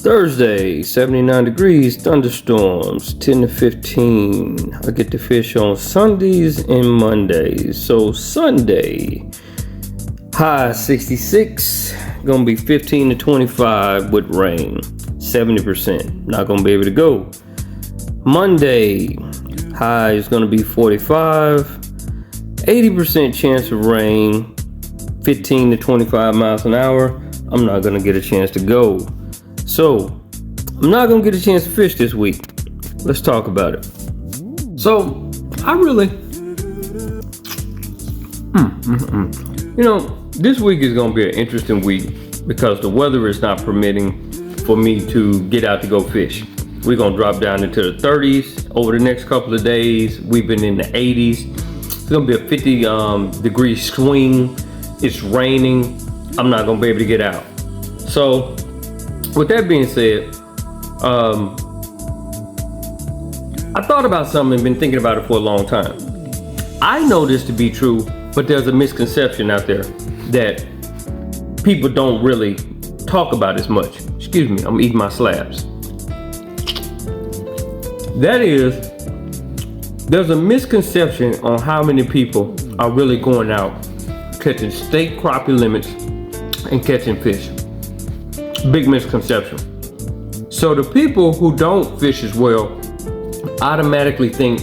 Thursday, 79 degrees, thunderstorms, 10 to 15. I get to fish on Sundays and Mondays. So Sunday, high 66, gonna be 15 to 25 with rain, 70%. Not gonna be able to go. Monday, high is gonna be 45, 80% chance of rain, 15 to 25 miles an hour. I'm not gonna get a chance to go. So, I'm not gonna get a chance to fish this week. Let's talk about it. So, this week is gonna be an interesting week because the weather is not permitting for me to get out to go fish. We're gonna drop down into the 30s over the next couple of days. We've been in the 80s. It's gonna be a 50 degree swing. It's raining. I'm not gonna be able to get out. So, with that being said, I thought about something and been thinking about it for a long time. I know this to be true, but there's a misconception out there that people don't really talk about as much. Excuse me, I'm eating my slabs. That is, there's a misconception on how many people are really going out catching state crappie limits and catching fish. Big misconception. So the people who don't fish as well automatically think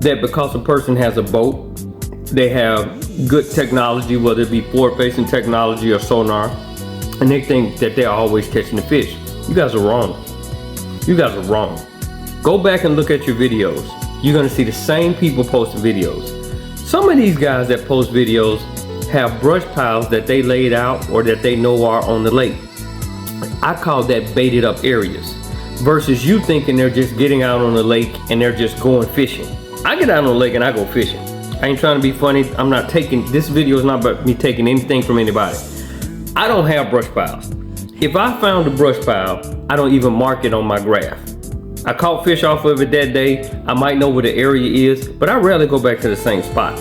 that because a person has a boat, they have good technology, whether it be forward-facing technology or sonar, and they think that they're always catching the fish. You guys are wrong. You guys are wrong. Go back and look at your videos. You're gonna see the same people posting videos. Some of these guys that post videos have brush piles that they laid out or that they know are on the lake. I call that baited up areas versus you thinking they're just getting out on the lake and they're just going fishing. I get out on the lake and I go fishing. I ain't trying to be funny. I'm not taking, this video is not about me taking anything from anybody. I don't have brush piles. If I found a brush pile, I don't even mark it on my graph. I caught fish off of it that day. I might know where the area is, but I rarely go back to the same spot,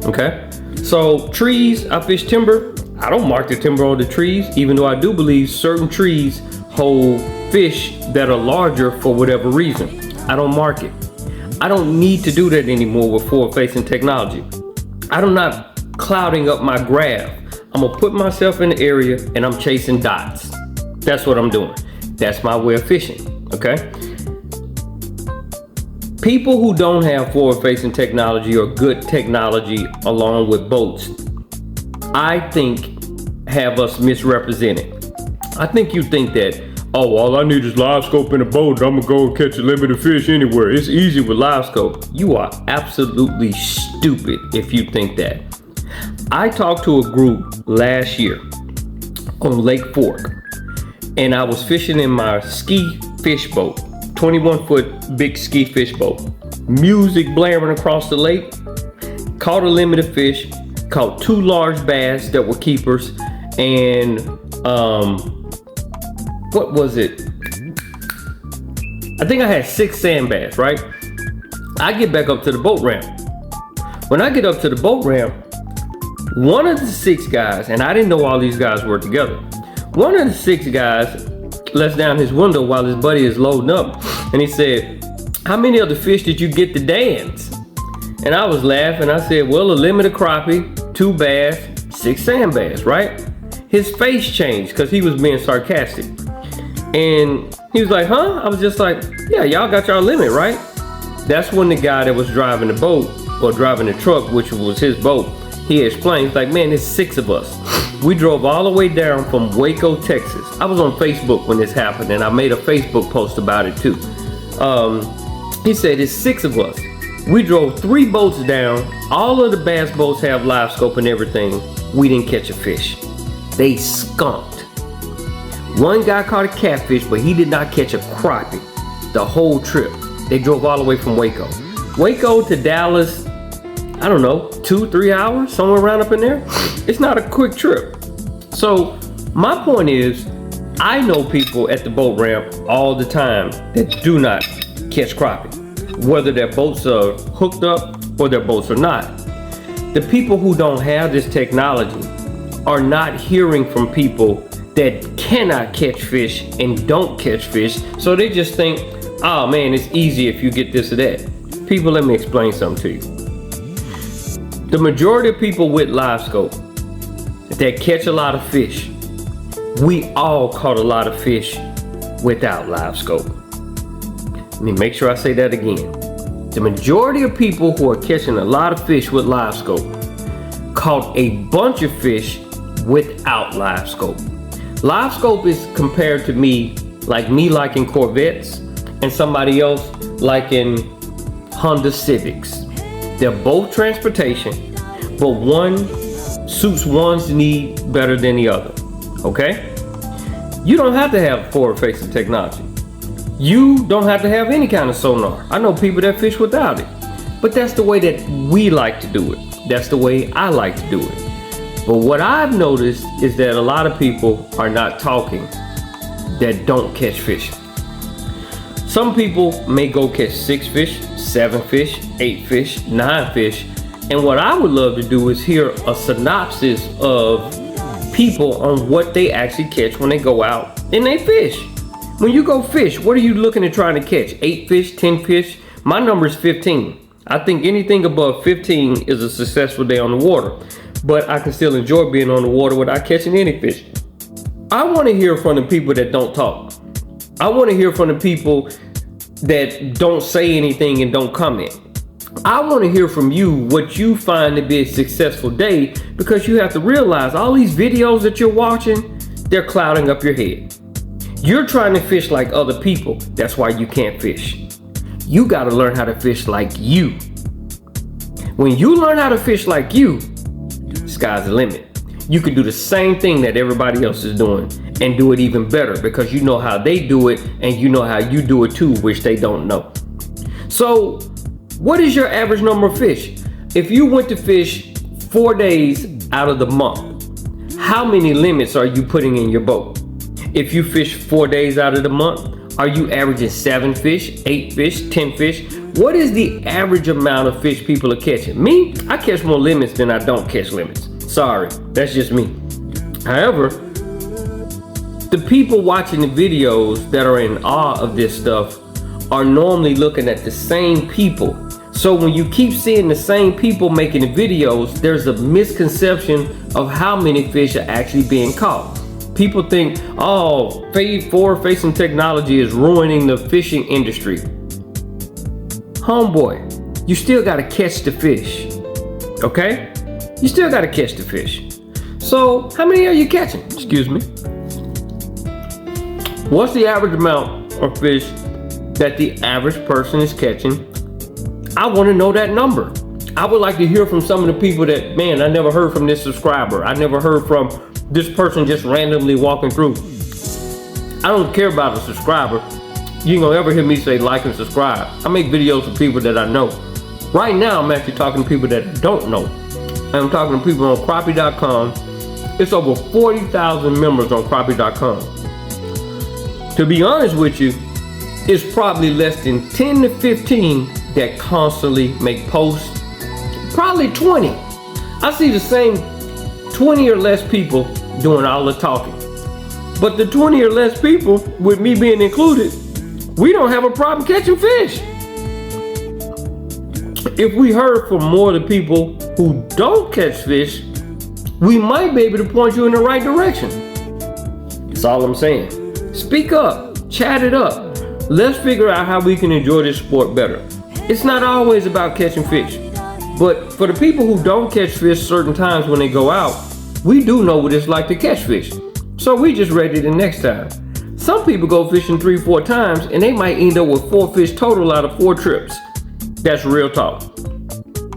okay? So trees, I fish timber. I don't mark the timber on the trees, even though I do believe certain trees hold fish that are larger for whatever reason. I don't mark it. I don't need to do that anymore with forward-facing technology. I'm not clouding up my graph. I'm gonna put myself in the area and I'm chasing dots. That's what I'm doing. That's my way of fishing, okay? People who don't have forward-facing technology or good technology along with boats, I think have us misrepresented. I think you think that, oh, all I need is live scope in a boat and I'm gonna go and catch a limited fish anywhere. It's easy with live scope. You are absolutely stupid if you think that. I talked to a group last year on Lake Fork and I was fishing in my ski fish boat, 21-foot big ski fish boat. Music blaring across the lake. Caught a limited fish. Caught 2 large bass that were keepers, and what was it? I think I had 6 sand bass, right? I get back up to the boat ramp. When I get up to the boat ramp, one of the 6 guys, and I didn't know all these guys were together. One of the 6 guys lets down his window while his buddy is loading up, and he said, "How many of the fish did you get to dance?" And I was laughing. I said, "Well, a limited crappie, 2 bass, 6 sand bass," right? His face changed because he was being sarcastic. And he was like, "Huh?" I was just like, "Yeah, y'all got y'all limit, right?" That's when the guy that was driving the boat or driving the truck, which was his boat, he explained, he's like, "Man, there's 6 of us. We drove all the way down from Waco, Texas." I was on Facebook when this happened and I made a Facebook post about it too. He said, "It's 6 of us. We drove 3 boats down. All of the bass boats have live scope and everything. We didn't catch a fish. They skunked. One guy caught a catfish, but he did not catch a crappie the whole trip. They drove all the way from Waco. Waco to Dallas, I don't know, 2-3 hours, somewhere around up in there. It's not a quick trip." So my point is, I know people at the boat ramp all the time that do not catch crappie, whether their boats are hooked up or their boats are not. The people who don't have this technology are not hearing from people that cannot catch fish and don't catch fish, so they just think, oh man, it's easy if you get this or that. People, let me explain something to you. The majority of people with live scope that catch a lot of fish, we all caught a lot of fish without live scope. Let me make sure I say that again. The majority of people who are catching a lot of fish with live scope caught a bunch of fish without live scope. Live scope is compared to me liking Corvettes and somebody else liking Honda Civics. They're both transportation, but one suits one's need better than the other, okay? You don't have to have forward-facing technology. You don't have to have any kind of sonar. I know people that fish without it, but that's the way that we like to do it. That's the way I like to do it. But what I've noticed is that a lot of people are not talking that don't catch fish. Some people may go catch 6 fish, 7 fish, 8 fish, 9 fish. And what I would love to do is hear a synopsis of people on what they actually catch when they go out and they fish. When you go fish, what are you looking at trying to catch? 8 fish, 10 fish? My number is 15. I think anything above 15 is a successful day on the water. But I can still enjoy being on the water without catching any fish. I want to hear from the people that don't talk. I want to hear from the people that don't say anything and don't comment. I want to hear from you what you find to be a successful day, because you have to realize all these videos that you're watching, they're clouding up your head. You're trying to fish like other people. That's why you can't fish. You got to learn how to fish like you. When you learn how to fish like you, sky's the limit. You can do the same thing that everybody else is doing and do it even better, because you know how they do it and you know how you do it too, which they don't know. So what is your average number of fish? If you went to fish 4 days out of the month, how many limits are you putting in your boat? If you fish 4 days out of the month, are you averaging 7 fish, 8 fish, 10 fish? What is the average amount of fish people are catching? Me, I catch more limits than I don't catch limits. Sorry, that's just me. However, the people watching the videos that are in awe of this stuff are normally looking at the same people. So when you keep seeing the same people making the videos, there's a misconception of how many fish are actually being caught. People think, oh, forward-facing technology is ruining the fishing industry. Homeboy, you still gotta catch the fish, okay? You still gotta catch the fish. So how many are you catching? Excuse me. What's the average amount of fish that the average person is catching? I wanna know that number. I would like to hear from some of the people that, man, I never heard from this subscriber. I never heard from this person just randomly walking through. I don't care about a subscriber. You ain't gonna ever hear me say like and subscribe. I make videos for people that I know. Right now, I'm actually talking to people that I don't know. I'm talking to people on Crappie.com. It's over 40,000 members on Crappie.com. To be honest with you, it's probably less than 10 to 15 that constantly make posts. Probably 20. I see the same 20 or less people doing all the talking. But the 20 or less people, with me being included, we don't have a problem catching fish. If we heard from more of the people who don't catch fish, we might be able to point you in the right direction. That's all I'm saying. Speak up, chat it up. Let's figure out how we can enjoy this sport better. It's not always about catching fish. But for the people who don't catch fish certain times when they go out, we do know what it's like to catch fish. So we just ready the next time. Some people go fishing 3-4 times and they might end up with 4 fish total out of 4 trips. That's real talk.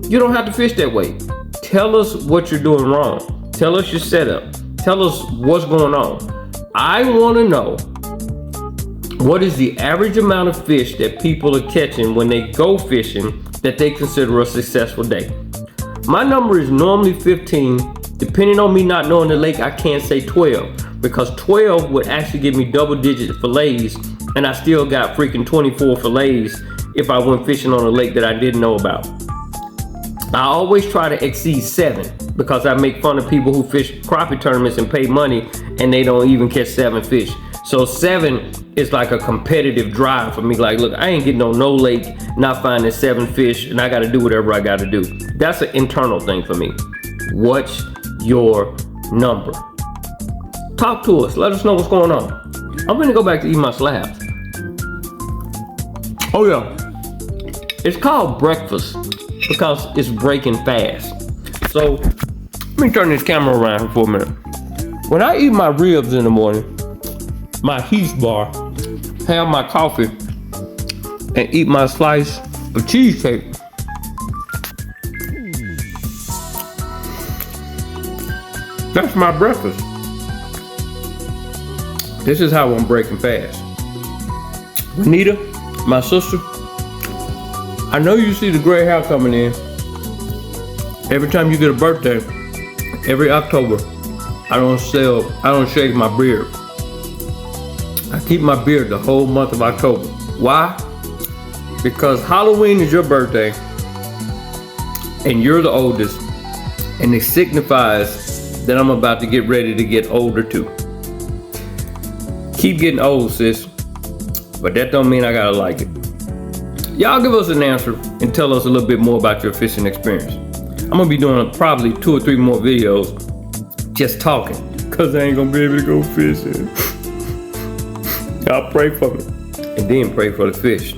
You don't have to fish that way. Tell us what you're doing wrong. Tell us your setup. Tell us what's going on. I want to know, what is the average amount of fish that people are catching when they go fishing that they consider a successful day? My number is normally 15. Depending on me not knowing the lake, I can't say 12, because 12 would actually give me double-digit fillets, and I still got freaking 24 fillets if I went fishing on a lake that I didn't know about. I always try to exceed 7. because I make fun of people who fish crappie tournaments and pay money and they don't even catch 7 fish. So 7 is like a competitive drive for me. Like, look, I ain't getting on no lake, not finding 7 fish, and I gotta do whatever I gotta do. That's an internal thing for me. What's your number? Talk to us, let us know what's going on. I'm gonna go back to eat my slabs. Oh yeah, it's called breakfast because it's breaking fast. So, let me turn this camera around for a minute. When I eat my ribs in the morning, my Heath bar, have my coffee, and eat my slice of cheesecake, that's my breakfast. This is how I'm breaking fast. Anita, my sister, I know you see the gray hair coming in. Every time you get a birthday, every October, I don't shave my beard. I keep my beard the whole month of October. Why? Because Halloween is your birthday, and you're the oldest, and it signifies that I'm about to get ready to get older too. Keep getting old, sis, but that don't mean I gotta like it. Y'all give us an answer and tell us a little bit more about your fishing experience. I'm gonna be doing probably 2 or 3 more videos just talking, cause I ain't gonna be able to go fishing. Y'all pray for me, and then pray for the fish.